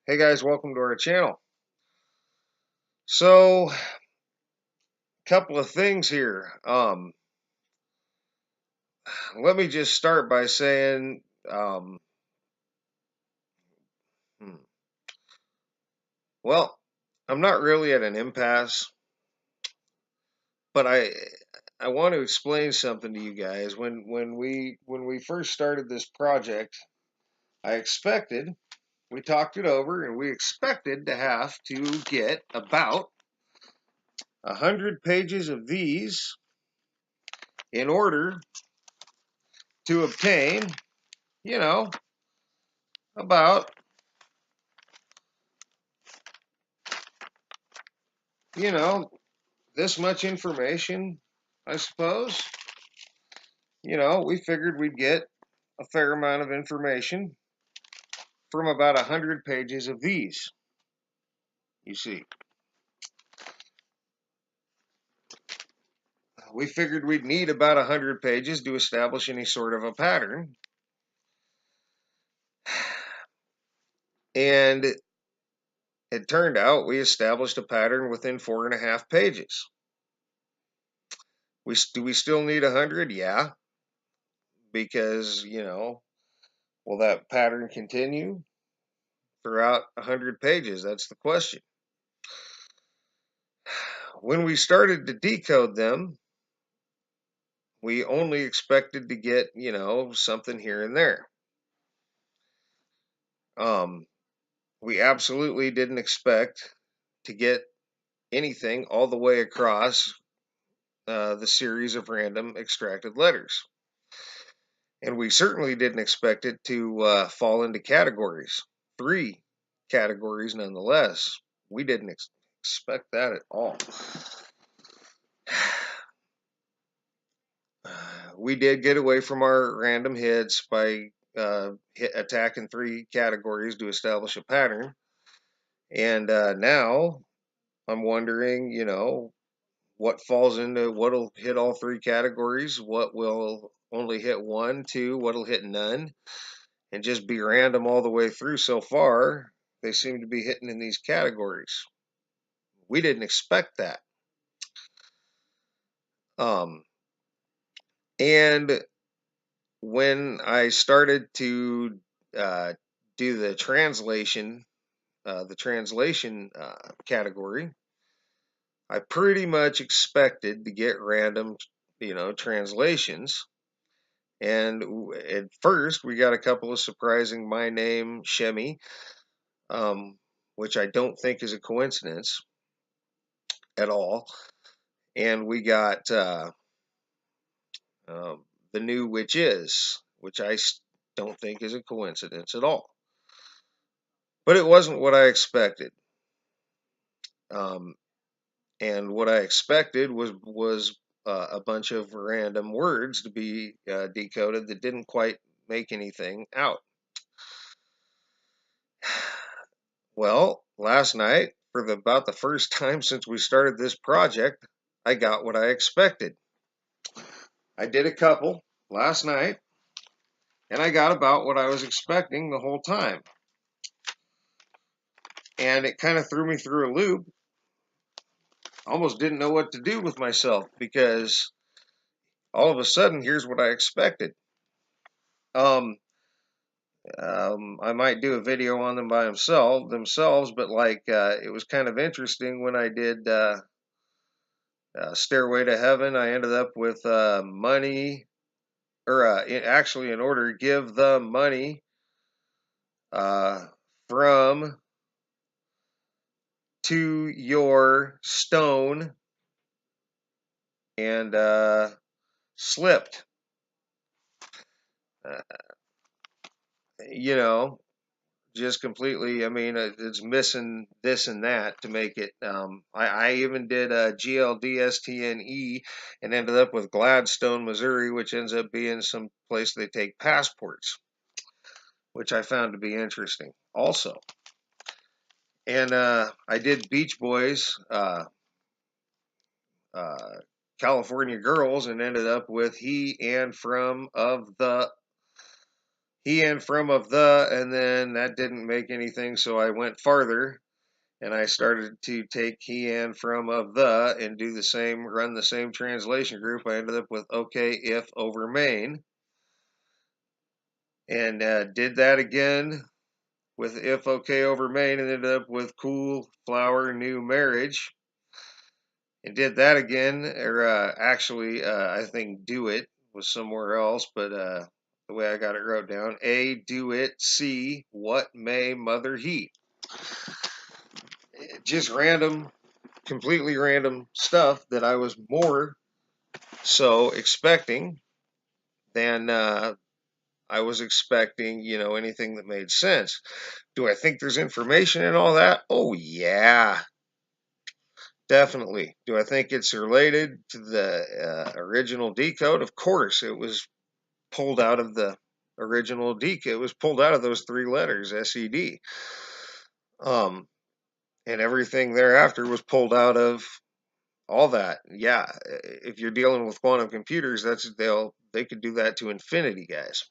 Hey guys, welcome to our channel. So, couple of things here. Let me just start by saying, um, hmm, well, I'm not really at an impasse, but I want to explain something to you guys. When we first started this project, I expected we talked it over, and we expected to have to get about 100 pages of these in order to obtain, you know, about you know, this much information, I suppose. We figured we'd get a fair amount of information from about 100 pages of these, you see. We figured we'd need about 100 pages to establish any sort of a pattern. And it turned out we established a pattern within 4.5 pages. Do we still need 100? Yeah, because, will that pattern continue throughout 100 pages? That's the question. When we started to decode them, we only expected to get, something here and there. We absolutely didn't expect to get anything all the way across the series of random extracted letters. And we certainly didn't expect it to fall into categories. 3 categories nonetheless. We didn't expect that at all. We did get away from our random hits by attacking 3 categories to establish a pattern. And now I'm wondering, what falls into what'll hit all 3 categories, what will only hit 1, 2, what'll hit none, and just be random all the way through. So far, they seem to be hitting in these categories. We didn't expect that. And when I started to do the translation category, I pretty much expected to get random, translations. And at first, we got a couple of surprising my name, Shemi, which I don't think is a coincidence at all. And we got the new which is, which I don't think is a coincidence at all. But it wasn't what I expected. Um, and what I expected was a bunch of random words to be decoded that didn't quite make anything out. Well, last night, for about the first time since we started this project, I got what I expected. I did a couple last night, and I got about what I was expecting the whole time. And it kind of threw me through a loop. Almost didn't know what to do with myself because all of a sudden, here's what I expected. I might do a video on them by themselves, but it was kind of interesting when I did Stairway to Heaven. I ended up with money, or actually, in order, give the money from to your stone, and slipped. Uh, you know, just completely. I mean, it's missing this and that to make it. I even did a GLDSTNE and ended up with Gladstone, Missouri, which ends up being some place they take passports, which I found to be interesting also. And I did Beach Boys, uh, California Girls, and ended up with he and from of the he and from of the, and then that didn't make anything, so I went farther and I started to take he and from of the and do the same, run the same translation group. I ended up with okay if over main, and did that again with if okay over main, and ended up with cool flower new marriage, and did that again, or actually I think do it was somewhere else, but the way I got it wrote down, A, do it, C, what may mother he. Just random, completely random stuff that I was more so expecting than I was expecting, anything that made sense. Do I think there's information in all that? Oh, yeah, definitely. Do I think it's related to the original decode? Of course, it was pulled out of the original decode. It was pulled out of those three letters, SED. Um, and everything thereafter was pulled out of all that. Yeah, if you're dealing with quantum computers, they could do that to infinity, guys.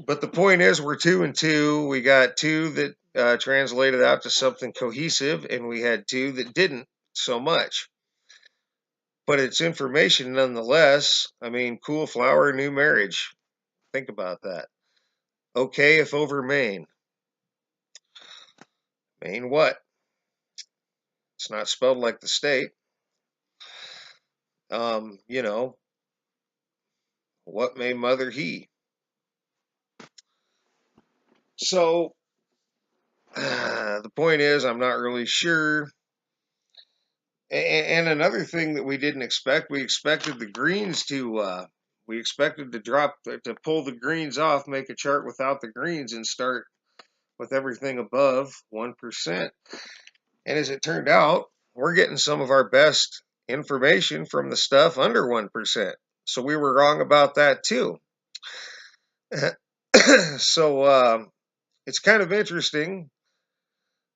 But the point is, we're 2 and 2. We got two that translated out to something cohesive, and we had two that didn't so much. But it's information nonetheless. I mean, cool flower, new marriage. Think about that. Okay, if over Maine. Maine what? It's not spelled like the state. You know, what may mother he? So, the point is, I'm not really sure. And another thing that we didn't expect, we expected the greens to, we expected to to pull the greens off, make a chart without the greens, and start with everything above 1%. And as it turned out, we're getting some of our best information from the stuff under 1%. So we were wrong about that too. So it's kind of interesting.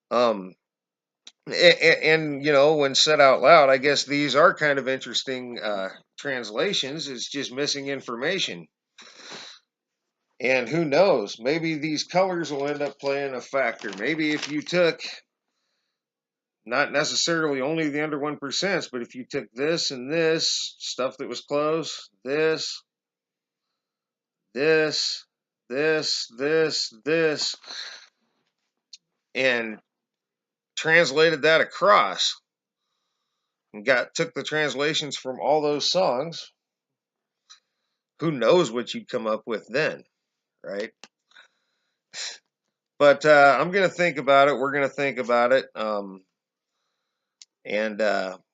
Um, and, when said out loud, I guess these are kind of interesting translations. It's just missing information. And who knows? Maybe these colors will end up playing a factor. Maybe if you took not necessarily only the under 1%, but if you took this and this stuff that was close, this, this, this, and translated that across and took the translations from all those songs, who knows what you'd come up with then, right? But I'm gonna think about it. We're gonna think about it. And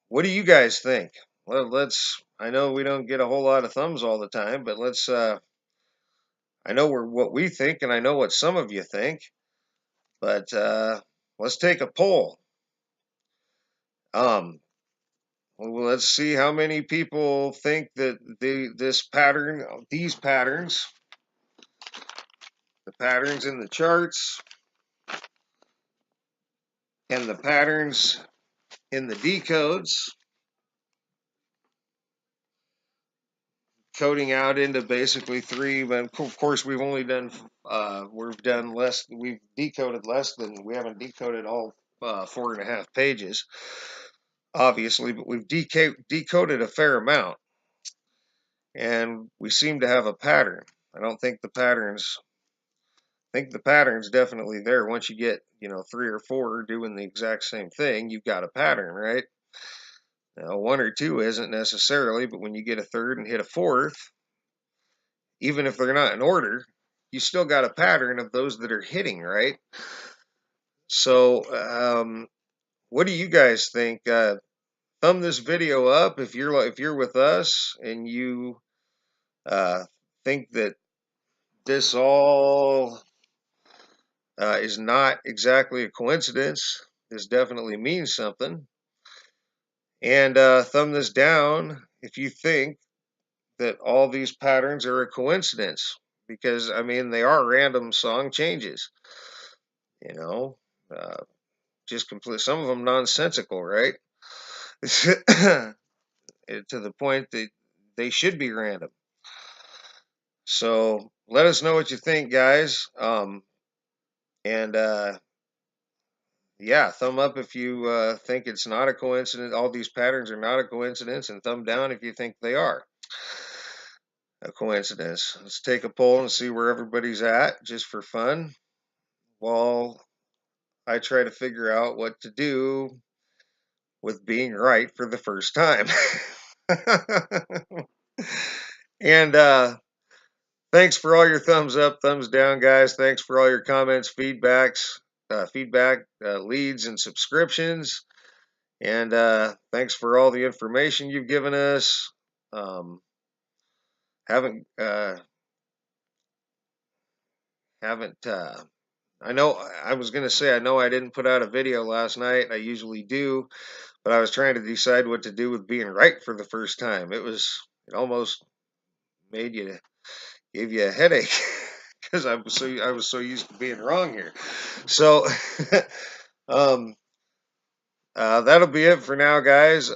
what do you guys think? Well, let's. I know we don't get a whole lot of thumbs all the time, but let's. I know what we think, and I know what some of you think. But let's take a poll. Um, well, let's see how many people think that these patterns, the patterns in the charts, and the patterns in the decodes, coding out into basically three. But of course, we've only done we've done less. We've decoded less than we haven't decoded all 4.5 pages, obviously, but we've decoded a fair amount, and we seem to have a pattern. I don't think the patterns. I think the pattern's definitely there. Once you get 3 or 4 doing the exact same thing, you've got a pattern, right? Now, 1 or 2 isn't necessarily, but when you get a third and hit a fourth, even if they're not in order, you still got a pattern of those that are hitting, right? So, what do you guys think? Thumb this video up if you're with us and you uh, think that this all is not exactly a coincidence. This definitely means something. And thumb this down if you think that all these patterns are a coincidence, because I mean they are random song changes. You know, just complete. Some of them nonsensical, right? To the point that they should be random. So let us know what you think, guys. And yeah, thumb up if you think it's not a coincidence. All these patterns are not a coincidence, and thumb down if you think they are a coincidence. Let's take a poll and see where everybody's at, just for fun, while I try to figure out what to do with being right for the first time. And thanks for all your thumbs up, thumbs down, guys. Thanks for all your comments, leads, and subscriptions. And thanks for all the information you've given us. Haven't haven't I know I was gonna say I know I didn't put out a video last night. I usually do, but I was trying to decide what to do with being right for the first time. It almost made you gave you a headache because I was so used to being wrong here. So um, that'll be it for now, guys.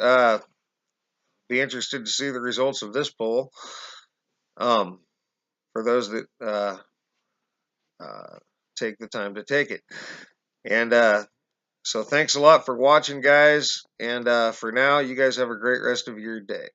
Be interested to see the results of this poll. Um, for those that uh, take the time to take it. And so thanks a lot for watching, guys. And for now, you guys have a great rest of your day.